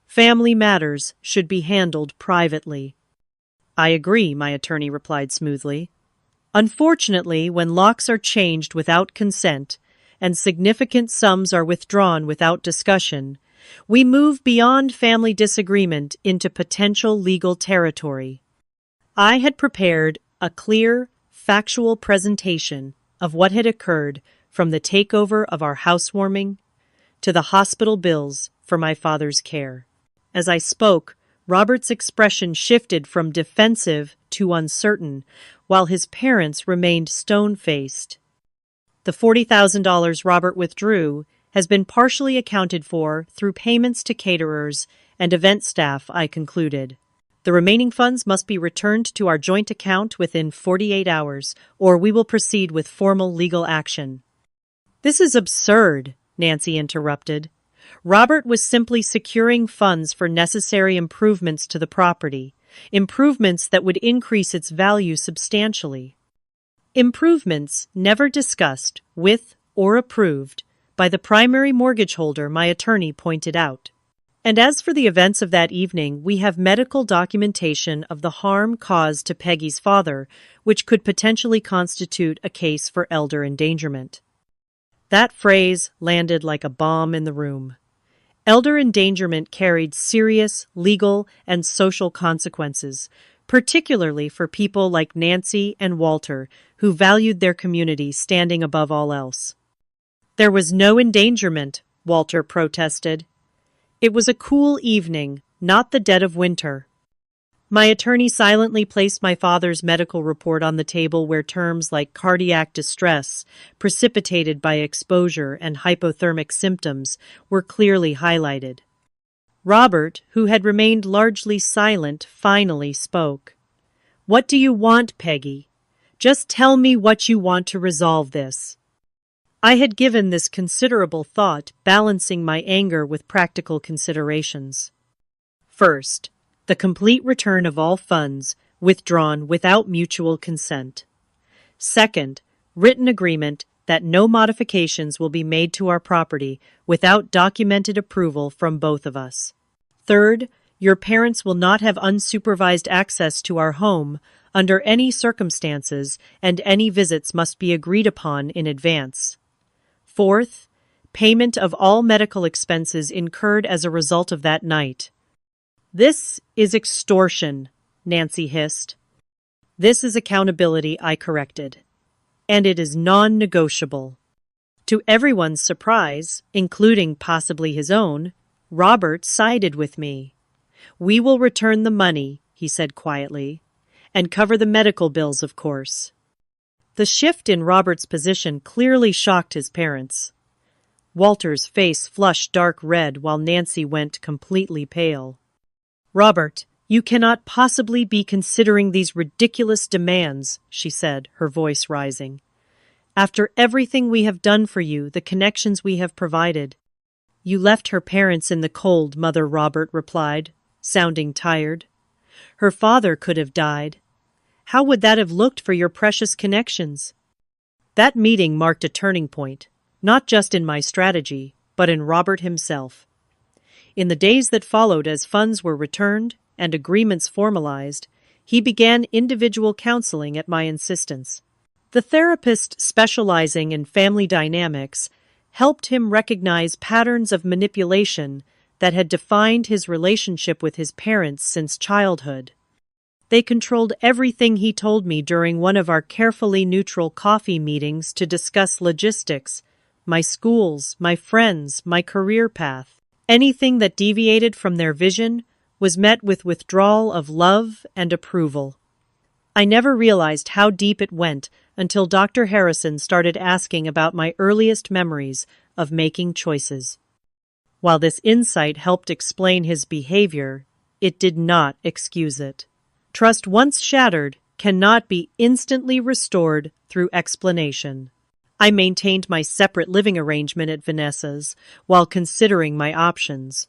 Family matters should be handled privately. I agree, my attorney replied smoothly. Unfortunately, when locks are changed without consent and significant sums are withdrawn without discussion, we move beyond family disagreement into potential legal territory. I had prepared a clear, factual presentation of what had occurred, from the takeover of our housewarming to the hospital bills for my father's care. As I spoke, Robert's expression shifted from defensive to uncertain, while his parents remained stone-faced. The $40,000 Robert withdrew has been partially accounted for through payments to caterers and event staff, I concluded. The remaining funds must be returned to our joint account within 48 hours, or we will proceed with formal legal action. This is absurd, Nancy interrupted. Robert was simply securing funds for necessary improvements to the property, improvements that would increase its value substantially. Improvements never discussed with or approved by the primary mortgage holder, my attorney pointed out. And as for the events of that evening, we have medical documentation of the harm caused to Peggy's father, which could potentially constitute a case for elder endangerment. That phrase landed like a bomb in the room. Elder endangerment carried serious legal and social consequences, particularly for people like Nancy and Walter, who valued their community standing above all else. There was no endangerment, Walter protested. It was a cool evening, not the dead of winter. My attorney silently placed my father's medical report on the table where terms like cardiac distress, precipitated by exposure, and hypothermic symptoms were clearly highlighted. Robert, who had remained largely silent, finally spoke. "What do you want, Peggy? Just tell me what you want to resolve this." I had given this considerable thought, balancing my anger with practical considerations. First, the complete return of all funds withdrawn without mutual consent. Second, written agreement that no modifications will be made to our property without documented approval from both of us. Third, your parents will not have unsupervised access to our home under any circumstances, and any visits must be agreed upon in advance. Fourth, payment of all medical expenses incurred as a result of that night. "This is extortion," Nancy hissed. "This is accountability," I corrected. "And it is non-negotiable." To everyone's surprise, including possibly his own, Robert sided with me. "We will return the money," he said quietly, "and cover the medical bills, of course." The shift in Robert's position clearly shocked his parents. Walter's face flushed dark red while Nancy went completely pale. "Robert, you cannot possibly be considering these ridiculous demands," she said, her voice rising. "After everything we have done for you, the connections we have provided." "You left her parents in the cold," Mother Robert replied, sounding tired. "Her father could have died. How would that have looked for your precious connections?" That meeting marked a turning point, not just in my strategy, but in Robert himself. In the days that followed, as funds were returned and agreements formalized, he began individual counseling at my insistence. The therapist, specializing in family dynamics, helped him recognize patterns of manipulation that had defined his relationship with his parents since childhood. They controlled everything he told me during one of our carefully neutral coffee meetings to discuss logistics, my schools, my friends, my career path. Anything that deviated from their vision was met with withdrawal of love and approval. I never realized how deep it went until Dr. Harrison started asking about my earliest memories of making choices. While this insight helped explain his behavior, it did not excuse it. Trust once shattered cannot be instantly restored through explanation. I maintained my separate living arrangement at Vanessa's while considering my options.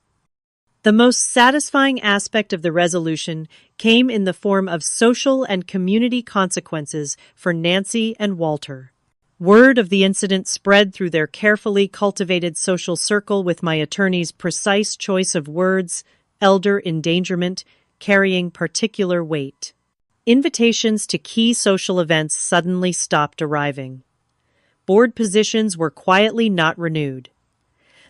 The most satisfying aspect of the resolution came in the form of social and community consequences for Nancy and Walter. Word of the incident spread through their carefully cultivated social circle, with my attorney's precise choice of words, elder endangerment, carrying particular weight. Invitations to key social events suddenly stopped arriving. Board positions were quietly not renewed.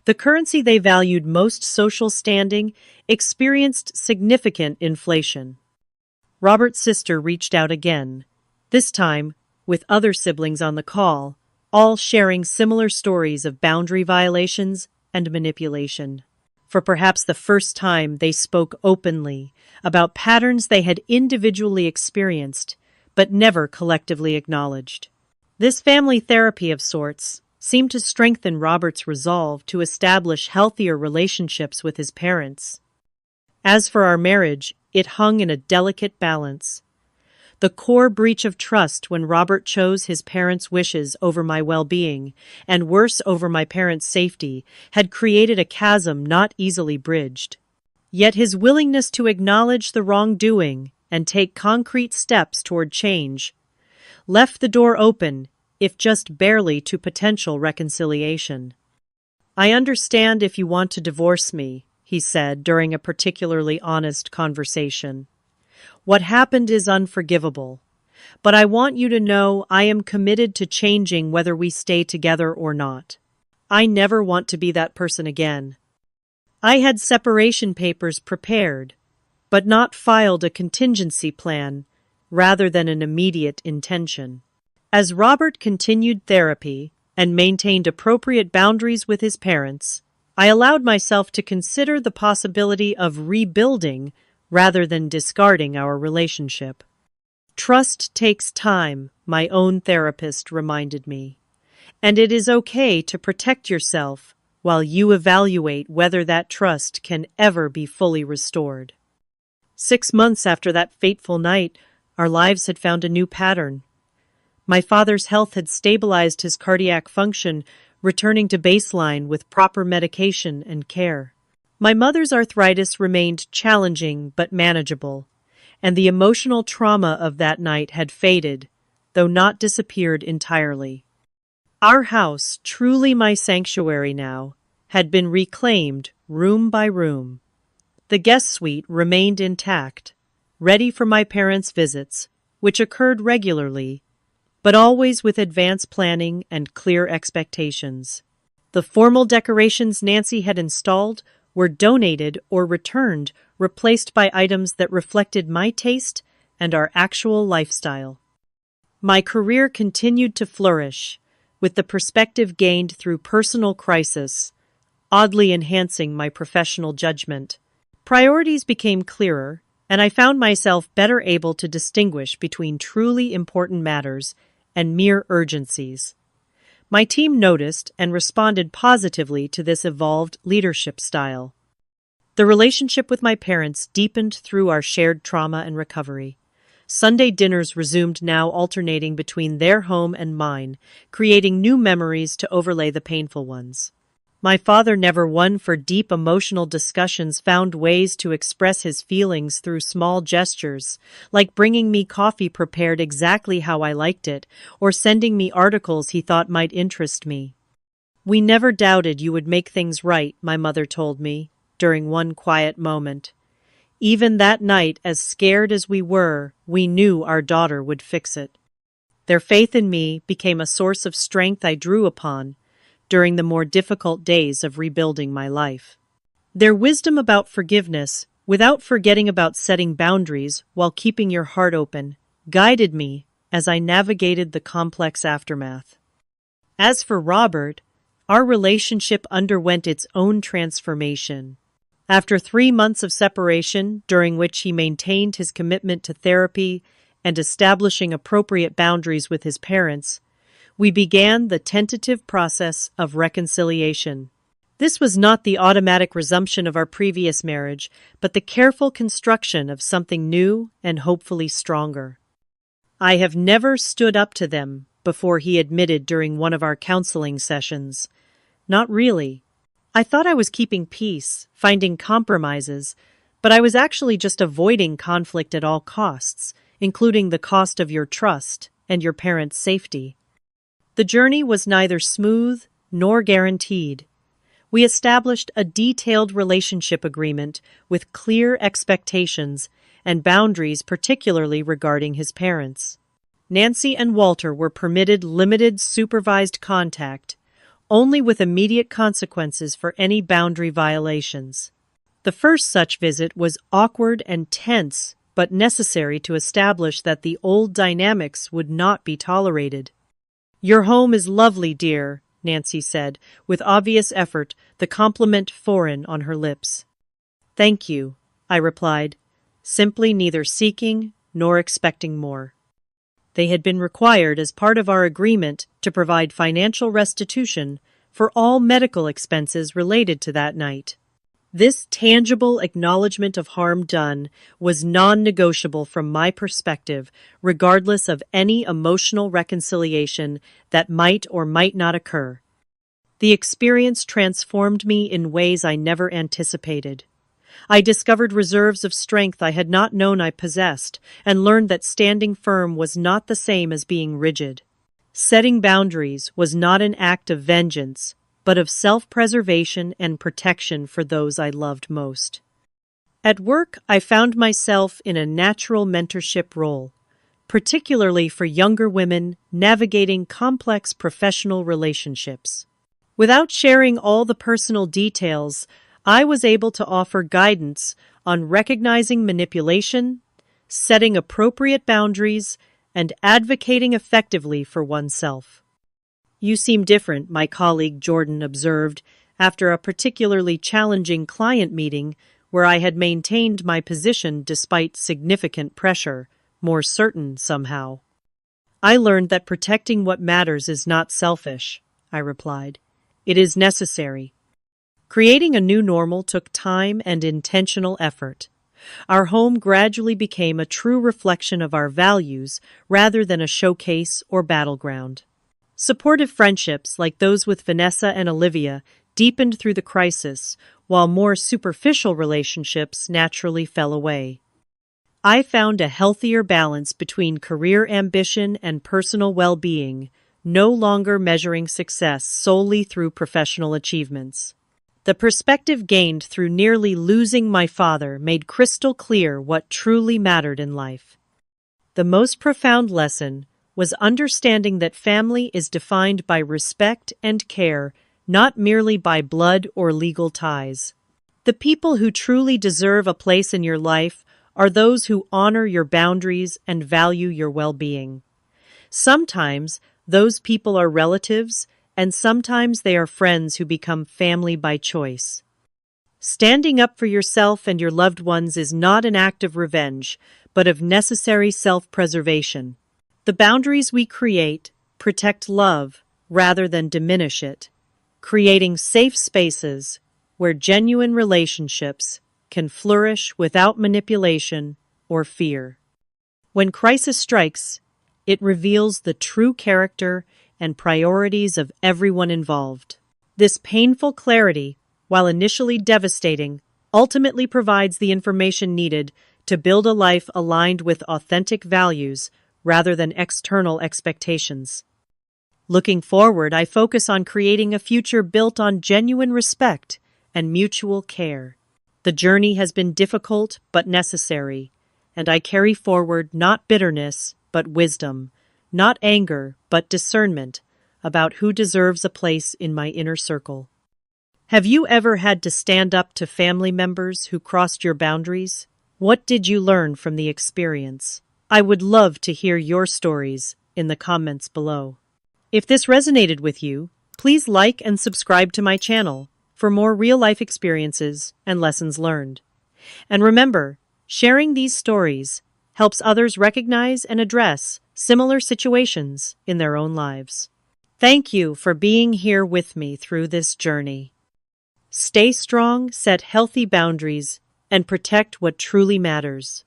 The currency they valued most, social standing, experienced significant inflation. Robert's sister reached out again, this time with other siblings on the call, all sharing similar stories of boundary violations and manipulation. For perhaps the first time, they spoke openly about patterns they had individually experienced, but never collectively acknowledged. This family therapy of sorts seemed to strengthen Robert's resolve to establish healthier relationships with his parents. As for our marriage, it hung in a delicate balance. The core breach of trust when Robert chose his parents' wishes over my well-being, and worse, over my parents' safety, had created a chasm not easily bridged. Yet his willingness to acknowledge the wrongdoing and take concrete steps toward change left the door open, if just barely, to potential reconciliation. "I understand if you want to divorce me," he said during a particularly honest conversation. "What happened is unforgivable, but I want you to know I am committed to changing whether we stay together or not. I never want to be that person again." I had separation papers prepared, but not filed a contingency plan rather than an immediate intention. As Robert continued therapy and maintained appropriate boundaries with his parents, I allowed myself to consider the possibility of rebuilding rather than discarding our relationship. "Trust takes time," my own therapist reminded me, "and it is okay to protect yourself while you evaluate whether that trust can ever be fully restored." 6 months after that fateful night, our lives had found a new pattern. My father's health had stabilized, his cardiac function returning to baseline with proper medication and care. My mother's arthritis remained challenging but manageable, and the emotional trauma of that night had faded, though not disappeared entirely. Our house, truly my sanctuary now, had been reclaimed room by room. The guest suite remained intact, ready for my parents' visits, which occurred regularly, but always with advanced planning and clear expectations. The formal decorations Nancy had installed were donated or returned, replaced by items that reflected my taste and our actual lifestyle. My career continued to flourish, with the perspective gained through personal crisis, oddly enhancing my professional judgment. Priorities became clearer, and I found myself better able to distinguish between truly important matters and mere urgencies. My team noticed and responded positively to this evolved leadership style. The relationship with my parents deepened through our shared trauma and recovery. Sunday dinners resumed, now alternating between their home and mine, creating new memories to overlay the painful ones. My father, never one for deep emotional discussions, found ways to express his feelings through small gestures, like bringing me coffee prepared exactly how I liked it, or sending me articles he thought might interest me. "We never doubted you would make things right," my mother told me during one quiet moment. "Even that night, as scared as we were, we knew our daughter would fix it." Their faith in me became a source of strength I drew upon during the more difficult days of rebuilding my life. Their wisdom about forgiveness, without forgetting about setting boundaries while keeping your heart open, guided me as I navigated the complex aftermath. As for Robert, our relationship underwent its own transformation. After 3 months of separation, during which he maintained his commitment to therapy and establishing appropriate boundaries with his parents, we began the tentative process of reconciliation. This was not the automatic resumption of our previous marriage, but the careful construction of something new and hopefully stronger. "I have never stood up to them before," he admitted during one of our counseling sessions. "Not really. I thought I was keeping peace, finding compromises, but I was actually just avoiding conflict at all costs, including the cost of your trust and your parents' safety." The journey was neither smooth nor guaranteed. We established a detailed relationship agreement with clear expectations and boundaries, particularly regarding his parents. Nancy and Walter were permitted limited supervised contact, only with immediate consequences for any boundary violations. The first such visit was awkward and tense, but necessary to establish that the old dynamics would not be tolerated. "Your home is lovely, dear," Nancy said, with obvious effort, the compliment foreign on her lips. Thank you, I replied, simply neither seeking nor expecting more. They had been required as part of our agreement to provide financial restitution for all medical expenses related to that night. This tangible acknowledgement of harm done was non-negotiable from my perspective, regardless of any emotional reconciliation that might or might not occur. The experience transformed me in ways I never anticipated. I discovered reserves of strength I had not known I possessed, and learned that standing firm was not the same as being rigid. Setting boundaries was not an act of vengeance, but of self-preservation and protection for those I loved most. At work, I found myself in a natural mentorship role, particularly for younger women navigating complex professional relationships. Without sharing all the personal details, I was able to offer guidance on recognizing manipulation, setting appropriate boundaries, and advocating effectively for oneself. You seem different, my colleague Jordan observed, after a particularly challenging client meeting where I had maintained my position despite significant pressure, more certain somehow. I learned that protecting what matters is not selfish, I replied. It is necessary. Creating a new normal took time and intentional effort. Our home gradually became a true reflection of our values rather than a showcase or battleground. Supportive friendships like those with Vanessa and Olivia deepened through the crisis, while more superficial relationships naturally fell away. I found a healthier balance between career ambition and personal well-being, no longer measuring success solely through professional achievements. The perspective gained through nearly losing my father made crystal clear what truly mattered in life. The most profound lesson was understanding that family is defined by respect and care, not merely by blood or legal ties. The people who truly deserve a place in your life are those who honor your boundaries and value your well-being. Sometimes those people are relatives, and sometimes they are friends who become family by choice. Standing up for yourself and your loved ones is not an act of revenge, but of necessary self-preservation. The boundaries we create protect love rather than diminish it, creating safe spaces where genuine relationships can flourish without manipulation or fear. When crisis strikes, it reveals the true character and priorities of everyone involved. This painful clarity, while initially devastating, ultimately provides the information needed to build a life aligned with authentic values rather than external expectations. Looking forward, I focus on creating a future built on genuine respect and mutual care. The journey has been difficult but necessary, and I carry forward not bitterness but wisdom, not anger but discernment about who deserves a place in my inner circle. Have you ever had to stand up to family members who crossed your boundaries? What did you learn from the experience? I would love to hear your stories in the comments below. If this resonated with you, please like and subscribe to my channel for more real-life experiences and lessons learned. And remember, sharing these stories helps others recognize and address similar situations in their own lives. Thank you for being here with me through this journey. Stay strong, set healthy boundaries, and protect what truly matters.